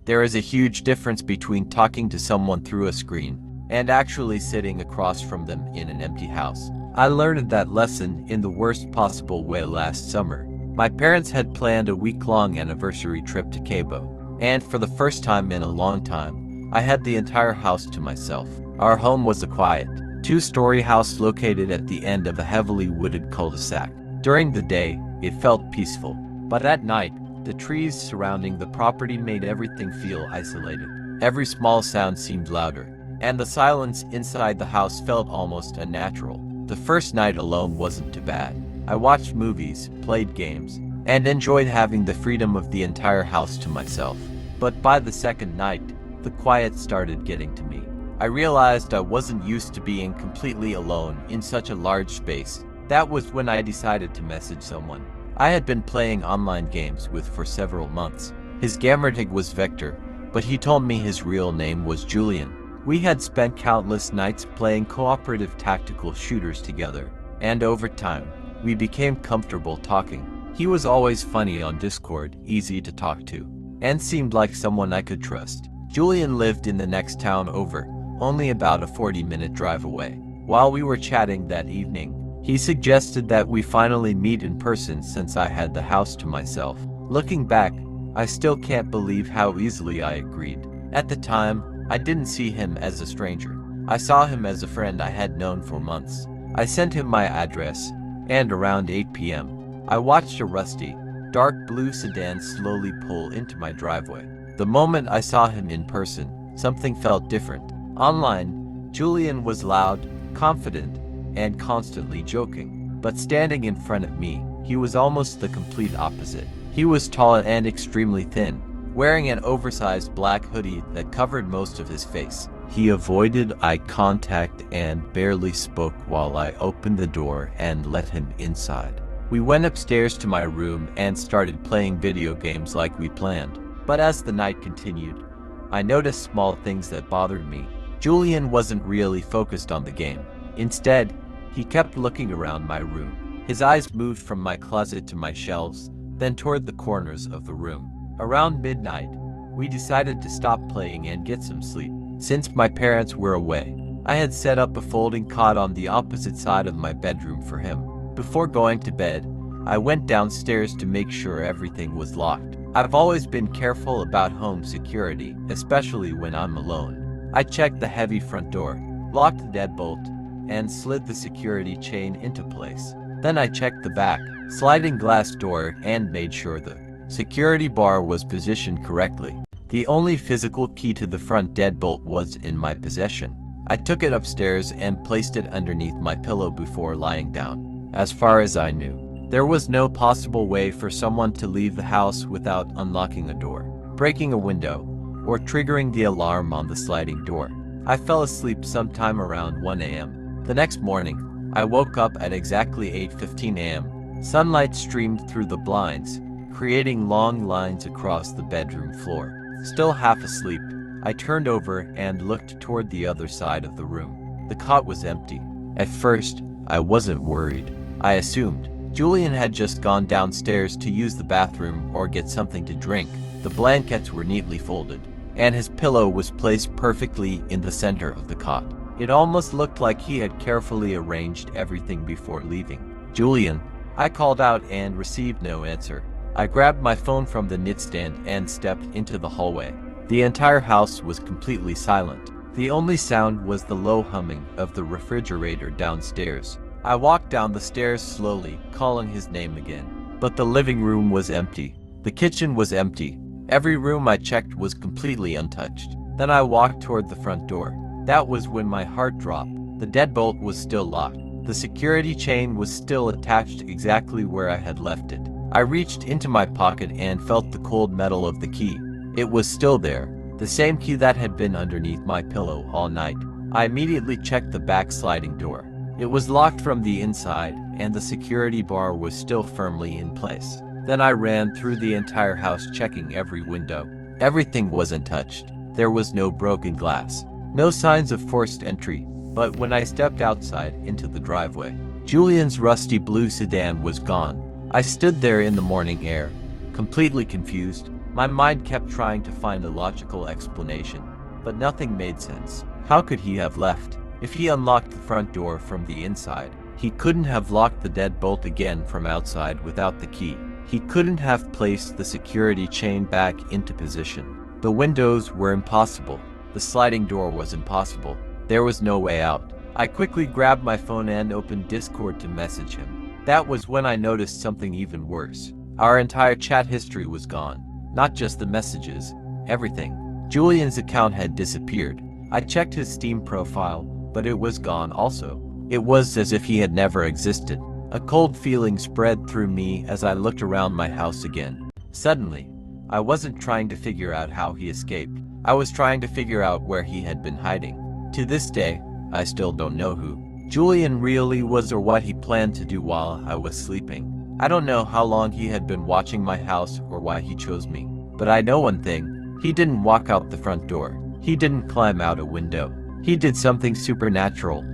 There is a huge difference between talking to someone through a screen and actually sitting across from them in an empty house. I learned that lesson in the worst possible way last summer. My parents had planned a week-long anniversary trip to Cabo, and for the first time in a long time, I had the entire house to myself. Our home was a quiet, two-story house located at the end of a heavily wooded cul-de-sac. During the day, it felt peaceful, but at night, the trees surrounding the property made everything feel isolated. Every small sound seemed louder, and the silence inside the house felt almost unnatural. The first night alone wasn't too bad. I watched movies, played games, and enjoyed having the freedom of the entire house to myself. But by the second night, the quiet started getting to me. I realized I wasn't used to being completely alone in such a large space. That was when I decided to message someone I had been playing online games with for several months. His gamertag was Vector, but he told me his real name was Julian. We had spent countless nights playing cooperative tactical shooters together, and over time, we became comfortable talking. He was always funny on Discord, easy to talk to, and seemed like someone I could trust. Julian lived in the next town over, only about a 40-minute drive away. While we were chatting that evening, he suggested that we finally meet in person since I had the house to myself. Looking back, I still can't believe how easily I agreed. At the time, I didn't see him as a stranger. I saw him as a friend I had known for months. I sent him my address, and around 8 p.m., I watched a rusty, dark blue sedan slowly pull into my driveway. The moment I saw him in person, something felt different. Online, Julian was loud, confident, and constantly joking. But standing in front of me, he was almost the complete opposite. He was tall and extremely thin, wearing an oversized black hoodie that covered most of his face. He avoided eye contact and barely spoke while I opened the door and let him inside. We went upstairs to my room and started playing video games like we planned. But as the night continued, I noticed small things that bothered me. Julian wasn't really focused on the game. Instead, he kept looking around my room. His eyes moved from my closet to my shelves, then toward the corners of the room. Around midnight, we decided to stop playing and get some sleep. Since my parents were away, I had set up a folding cot on the opposite side of my bedroom for him. Before going to bed, I went downstairs to make sure everything was locked. I've always been careful about home security, especially when I'm alone. I checked the heavy front door, locked the deadbolt, and slid the security chain into place. Then I checked the back, sliding glass door and made sure the security bar was positioned correctly. The only physical key to the front deadbolt was in my possession. I took it upstairs and placed it underneath my pillow before lying down. As far as I knew, there was no possible way for someone to leave the house without unlocking a door, breaking a window, or triggering the alarm on the sliding door. I fell asleep sometime around 1 a.m. The next morning, I woke up at exactly 8:15 a.m. Sunlight streamed through the blinds, creating long lines across the bedroom floor. Still half asleep, I turned over and looked toward the other side of the room. The cot was empty. At first, I wasn't worried. I assumed Julian had just gone downstairs to use the bathroom or get something to drink. The blankets were neatly folded, and his pillow was placed perfectly in the center of the cot. It almost looked like he had carefully arranged everything before leaving. "Julian," I called out and received no answer. I grabbed my phone from the nightstand and stepped into the hallway. The entire house was completely silent. The only sound was the low humming of the refrigerator downstairs. I walked down the stairs slowly, calling his name again. But the living room was empty. The kitchen was empty. Every room I checked was completely untouched. Then I walked toward the front door. That was when my heart dropped. The deadbolt was still locked. The security chain was still attached exactly where I had left it. I reached into my pocket and felt the cold metal of the key. It was still there, the same key that had been underneath my pillow all night. I immediately checked the back sliding door. It was locked from the inside, and the security bar was still firmly in place. Then I ran through the entire house, checking every window. Everything was untouched. There was no broken glass, no signs of forced entry. But when I stepped outside into the driveway, Julian's rusty blue sedan was gone. I stood there in the morning air, completely confused. My mind kept trying to find a logical explanation, but nothing made sense. How could he have left? If he unlocked the front door from the inside, he couldn't have locked the deadbolt again from outside without the key. He couldn't have placed the security chain back into position. The windows were impossible. The sliding door was impossible. There was no way out. I quickly grabbed my phone and opened Discord to message him. That was when I noticed something even worse. Our entire chat history was gone. Not just the messages, everything. Julian's account had disappeared. I checked his Steam profile, but it was gone also. It was as if he had never existed. A cold feeling spread through me as I looked around my house again. Suddenly, I wasn't trying to figure out how he escaped. I was trying to figure out where he had been hiding. To this day, I still don't know who Julian really was or what he planned to do while I was sleeping. I don't know how long he had been watching my house or why he chose me. But I know one thing, he didn't walk out the front door. He didn't climb out a window. He did something supernatural.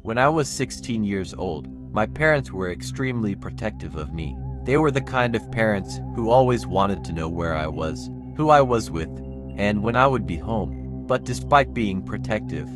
When I was 16 years old, my parents were extremely protective of me. They were the kind of parents who always wanted to know where I was, who I was with, and when I would be home. But despite being protective,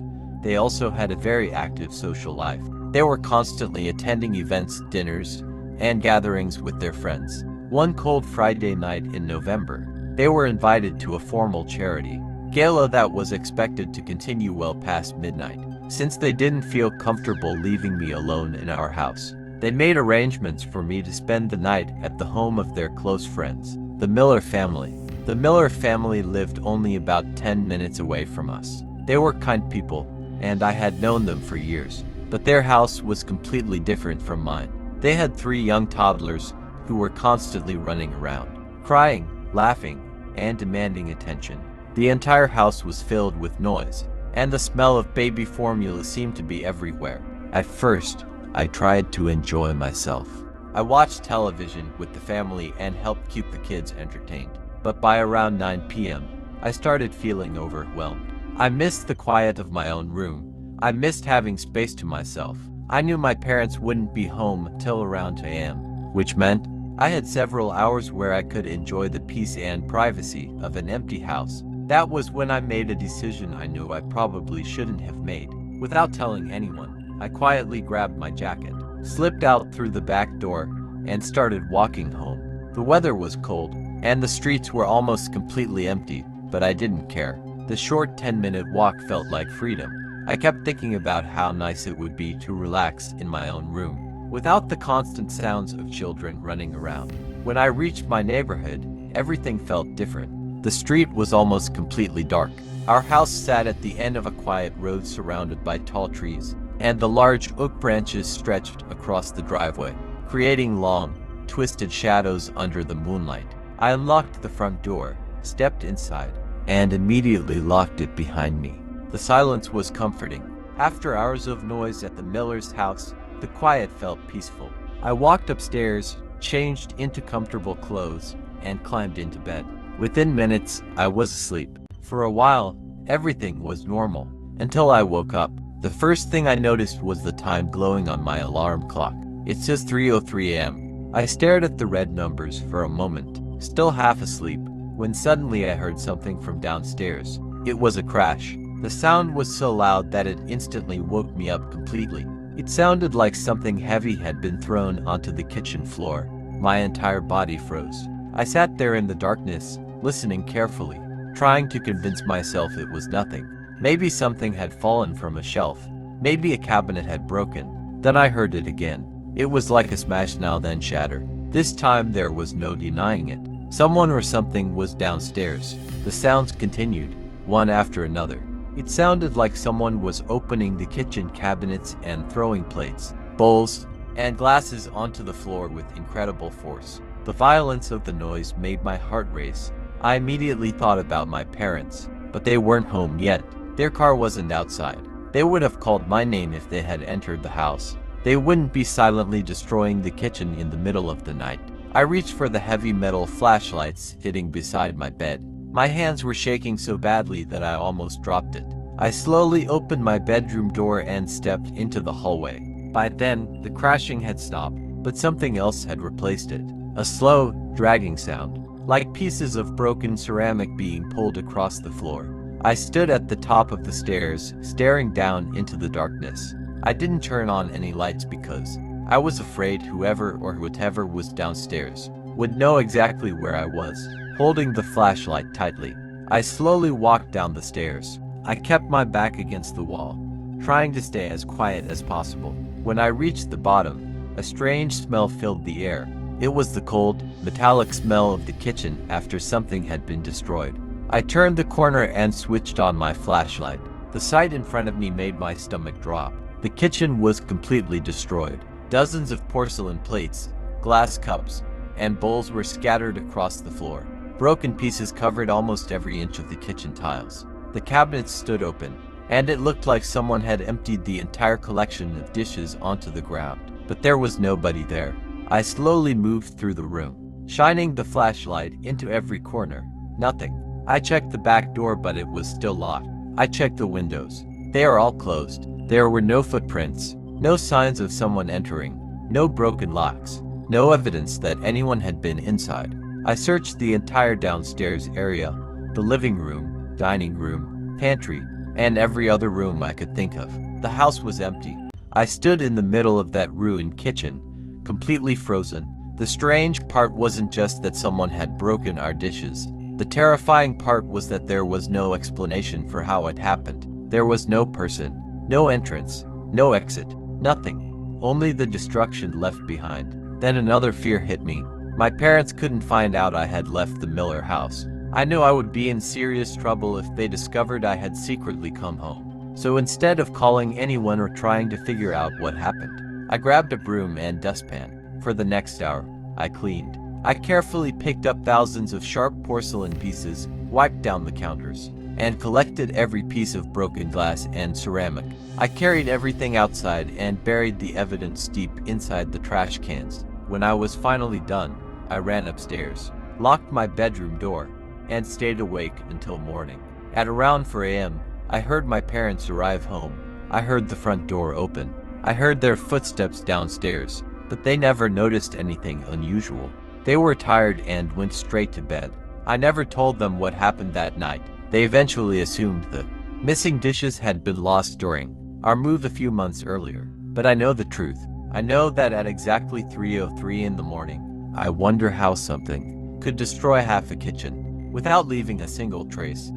they also had a very active social life. They were constantly attending events, dinners, and gatherings with their friends. One cold Friday night in November, they were invited to a formal charity gala that was expected to continue well past midnight. Since they didn't feel comfortable leaving me alone in our house, they made arrangements for me to spend the night at the home of their close friends, the Miller family. The Miller family lived only about 10 minutes away from us. They were kind people, and I had known them for years, but their house was completely different from mine. They had 3 young toddlers who were constantly running around, crying, laughing, and demanding attention. The entire house was filled with noise, and the smell of baby formula seemed to be everywhere. At first, I tried to enjoy myself. I watched television with the family and helped keep the kids entertained. But by around 9 p.m., I started feeling overwhelmed. I missed the quiet of my own room. I missed having space to myself. I knew my parents wouldn't be home till around 2 a.m., which meant I had several hours where I could enjoy the peace and privacy of an empty house. That was when I made a decision I knew I probably shouldn't have made. Without telling anyone, I quietly grabbed my jacket, slipped out through the back door, and started walking home. The weather was cold, and the streets were almost completely empty, but I didn't care. The short 10-minute walk felt like freedom. I kept thinking about how nice it would be to relax in my own room, without the constant sounds of children running around. When I reached my neighborhood, everything felt different. The street was almost completely dark. Our house sat at the end of a quiet road surrounded by tall trees, and the large oak branches stretched across the driveway, creating long, twisted shadows under the moonlight. I unlocked the front door, stepped inside, and immediately locked it behind me. The silence was comforting. After hours of noise at the Miller's house, the quiet felt peaceful. I walked upstairs, changed into comfortable clothes, and climbed into bed. Within minutes, I was asleep. For a while, everything was normal, until I woke up. The first thing I noticed was the time glowing on my alarm clock. It says 3:03 a.m. I stared at the red numbers for a moment, still half asleep, when suddenly I heard something from downstairs. It was a crash. The sound was so loud that it instantly woke me up completely. It sounded like something heavy had been thrown onto the kitchen floor. My entire body froze. I sat there in the darkness, listening carefully, trying to convince myself it was nothing. Maybe something had fallen from a shelf. Maybe a cabinet had broken. Then I heard it again. It was like a smash now then shatter. This time there was no denying it. Someone or something was downstairs. The sounds continued, one after another. It sounded like someone was opening the kitchen cabinets and throwing plates, bowls, and glasses onto the floor with incredible force. The violence of the noise made my heart race. I immediately thought about my parents, but they weren't home yet. Their car wasn't outside. They would have called my name if they had entered the house. They wouldn't be silently destroying the kitchen in the middle of the night. I reached for the heavy metal flashlights sitting beside my bed. My hands were shaking so badly that I almost dropped it. I slowly opened my bedroom door and stepped into the hallway. By then, the crashing had stopped, but something else had replaced it. A slow, dragging sound, like pieces of broken ceramic being pulled across the floor. I stood at the top of the stairs, staring down into the darkness. I didn't turn on any lights because I was afraid whoever or whatever was downstairs would know exactly where I was. Holding the flashlight tightly, I slowly walked down the stairs. I kept my back against the wall, trying to stay as quiet as possible. When I reached the bottom, a strange smell filled the air. It was the cold, metallic smell of the kitchen after something had been destroyed. I turned the corner and switched on my flashlight. The sight in front of me made my stomach drop. The kitchen was completely destroyed. Dozens of porcelain plates, glass cups, and bowls were scattered across the floor. Broken pieces covered almost every inch of the kitchen tiles. The cabinets stood open, and it looked like someone had emptied the entire collection of dishes onto the ground. But there was nobody there. I slowly moved through the room, shining the flashlight into every corner. Nothing. I checked the back door, but it was still locked. I checked the windows. They are all closed. There were no footprints, no signs of someone entering, no broken locks, no evidence that anyone had been inside. I searched the entire downstairs area, the living room, dining room, pantry, and every other room I could think of. The house was empty. I stood in the middle of that ruined kitchen, completely frozen. The strange part wasn't just that someone had broken our dishes. The terrifying part was that there was no explanation for how it happened. There was no person, no entrance, no exit, nothing. Only the destruction left behind. Then another fear hit me. My parents couldn't find out I had left the Miller house. I knew I would be in serious trouble if they discovered I had secretly come home. So instead of calling anyone or trying to figure out what happened, I grabbed a broom and dustpan. For the next hour, I cleaned. I carefully picked up thousands of sharp porcelain pieces, wiped down the counters, and collected every piece of broken glass and ceramic. I carried everything outside and buried the evidence deep inside the trash cans. When I was finally done, I ran upstairs, locked my bedroom door, and stayed awake until morning. At around 4 a.m., I heard my parents arrive home. I heard the front door open. I heard their footsteps downstairs, but they never noticed anything unusual. They were tired and went straight to bed. I never told them what happened that night. They eventually assumed the missing dishes had been lost during our move a few months earlier. But I know the truth. I know that at exactly 3:03 in the morning, I wonder how something could destroy half a kitchen without leaving a single trace.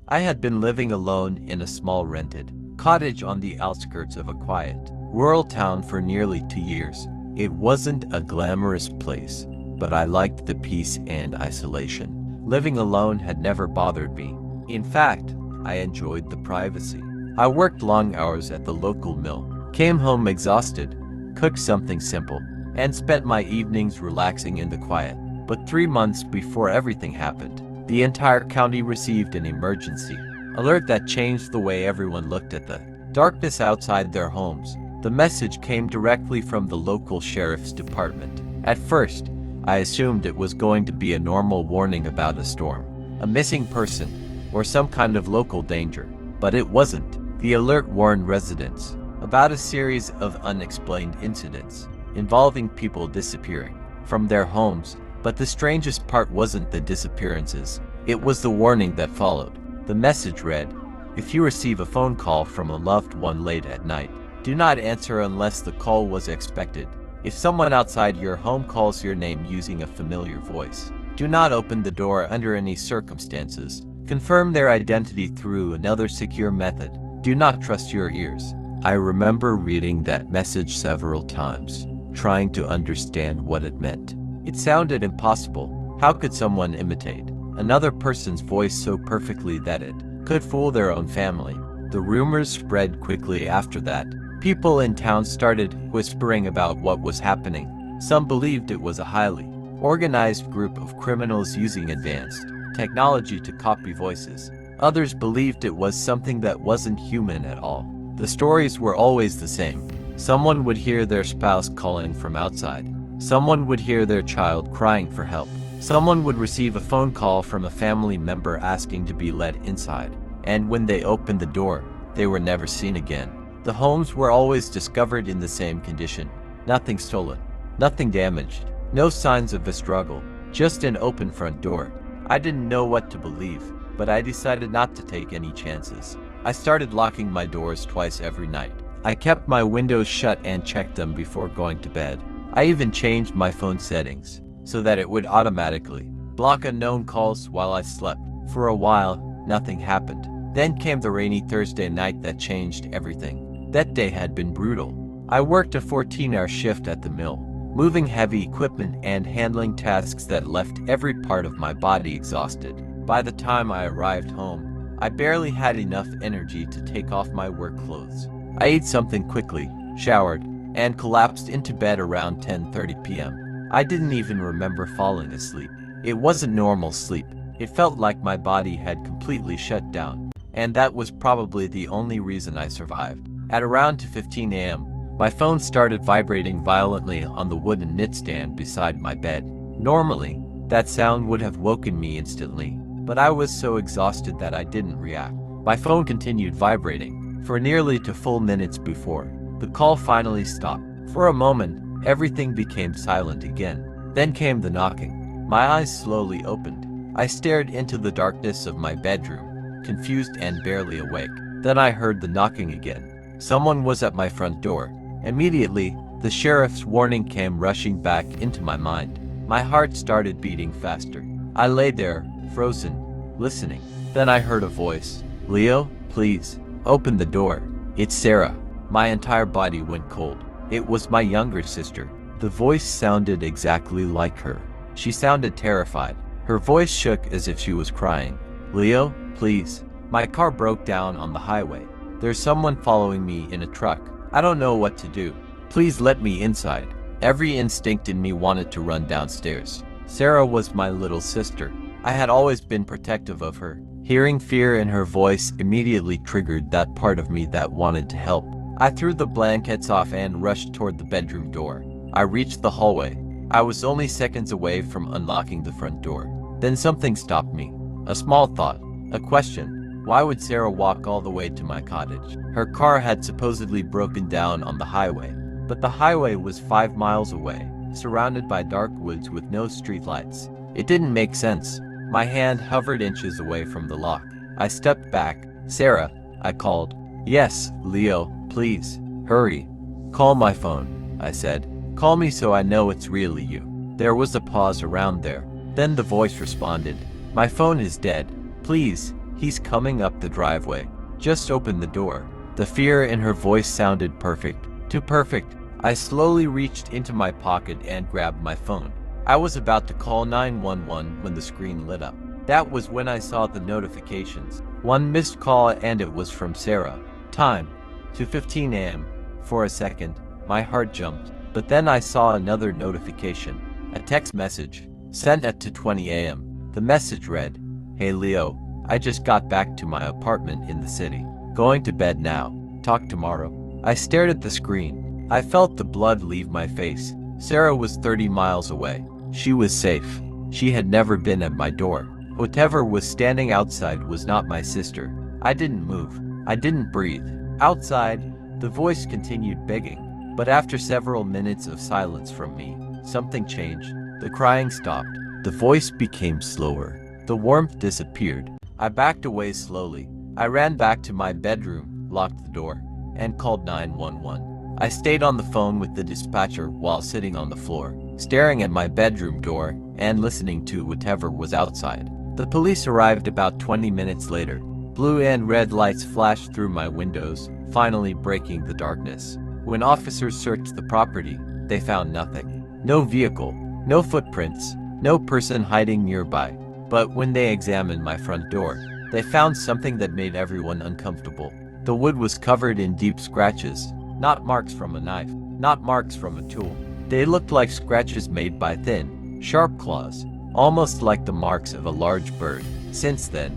I had been living alone in a small rented cottage on the outskirts of a quiet, rural town for nearly 2 years. It wasn't a glamorous place, but I liked the peace and isolation. Living alone had never bothered me. In fact, I enjoyed the privacy. I worked long hours at the local mill, came home exhausted, cooked something simple, and spent my evenings relaxing in the quiet. But 3 months before everything happened, the entire county received an emergency alert that changed the way everyone looked at the darkness outside their homes. The message came directly from the local sheriff's department. At first, I assumed it was going to be a normal warning about a storm, a missing person, or some kind of local danger. But it wasn't. The alert warned residents about a series of unexplained incidents involving people disappearing from their homes. But the strangest part wasn't the disappearances. It was the warning that followed. The message read, "If you receive a phone call from a loved one late at night, do not answer unless the call was expected. If someone outside your home calls your name using a familiar voice, do not open the door under any circumstances. Confirm their identity through another secure method. Do not trust your ears." I remember reading that message several times, trying to understand what it meant. It sounded impossible. How could someone imitate another person's voice so perfectly that it could fool their own family? The rumors spread quickly after that. People in town started whispering about what was happening. Some believed it was a highly organized group of criminals using advanced technology to copy voices. Others believed it was something that wasn't human at all. The stories were always the same. Someone would hear their spouse calling from outside. Someone would hear their child crying for help. Someone would receive a phone call from a family member asking to be let inside. And when they opened the door, they were never seen again. The homes were always discovered in the same condition. Nothing stolen, nothing damaged, no signs of a struggle, just an open front door. I didn't know what to believe, but I decided not to take any chances. I started locking my doors twice every night. I kept my windows shut and checked them before going to bed. I even changed my phone settings so that it would automatically block unknown calls while I slept. For a while, nothing happened. Then came the rainy Thursday night that changed everything. That day had been brutal. I worked a 14-hour shift at the mill, moving heavy equipment and handling tasks that left every part of my body exhausted. By the time I arrived home, I barely had enough energy to take off my work clothes. I ate something quickly, showered, and collapsed into bed around 10:30 p.m. I didn't even remember falling asleep. It wasn't normal sleep. It felt like my body had completely shut down, and that was probably the only reason I survived. At around 2:15 a.m., my phone started vibrating violently on the wooden nightstand beside my bed. Normally, that sound would have woken me instantly, but I was so exhausted that I didn't react. My phone continued vibrating for nearly 2 full minutes before the call finally stopped. For a moment, everything became silent again. Then came the knocking. My eyes slowly opened. I stared into the darkness of my bedroom, confused and barely awake. Then I heard the knocking again. Someone was at my front door. Immediately, the sheriff's warning came rushing back into my mind. My heart started beating faster. I lay there, frozen, listening. Then I heard a voice. "Leo, please, open the door. It's Sarah." My entire body went cold. It was my younger sister. The voice sounded exactly like her. She sounded terrified. Her voice shook as if she was crying. "Leo, please. My car broke down on the highway. There's someone following me in a truck. I don't know what to do. Please let me inside." Every instinct in me wanted to run downstairs. Sarah was my little sister. I had always been protective of her. Hearing fear in her voice immediately triggered that part of me that wanted to help. I threw the blankets off and rushed toward the bedroom door. I reached the hallway. I was only seconds away from unlocking the front door. Then something stopped me. A small thought. A question. Why would Sarah walk all the way to my cottage? Her car had supposedly broken down on the highway, but the highway was 5 miles away, surrounded by dark woods with no streetlights. It didn't make sense. My hand hovered inches away from the lock. I stepped back. "Sarah," I called. "Yes, Leo, please, hurry. Call my phone," I said. "Call me so I know it's really you." There was a pause around there. Then the voice responded. "My phone is dead. Please, he's coming up the driveway. Just open the door." The fear in her voice sounded perfect. Too perfect. I slowly reached into my pocket and grabbed my phone. I was about to call 911 when the screen lit up. That was when I saw the notifications. One missed call and it was from Sarah. Time, 2:15 a.m. For a second, my heart jumped. But then I saw another notification. A text message, sent at 2:20 a.m. The message read, "Hey Leo, I just got back to my apartment in the city. Going to bed now. Talk tomorrow." I stared at the screen. I felt the blood leave my face. Sarah was 30 miles away. She was safe. She had never been at my door. Whatever was standing outside was not my sister. I didn't move. I didn't breathe. Outside, the voice continued begging. But after several minutes of silence from me, something changed. The crying stopped. The voice became slower. The warmth disappeared. I backed away slowly. I ran back to my bedroom, locked the door, and called 911. I stayed on the phone with the dispatcher while sitting on the floor, staring at my bedroom door and listening to whatever was outside. The police arrived about 20 minutes later. Blue and red lights flashed through my windows, finally breaking the darkness. When officers searched the property, they found nothing. No vehicle, no footprints, no person hiding nearby. But when they examined my front door, they found something that made everyone uncomfortable. The wood was covered in deep scratches, not marks from a knife, not marks from a tool. They looked like scratches made by thin, sharp claws, almost like the marks of a large bird. Since then,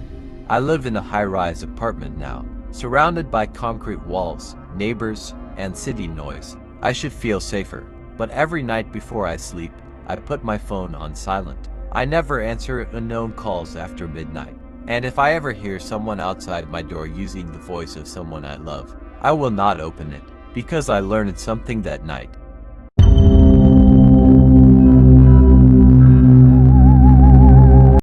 I live in a high-rise apartment now, surrounded by concrete walls, neighbors, and city noise. I should feel safer. But every night before I sleep, I put my phone on silent. I never answer unknown calls after midnight. And if I ever hear someone outside my door using the voice of someone I love, I will not open it, because I learned something that night.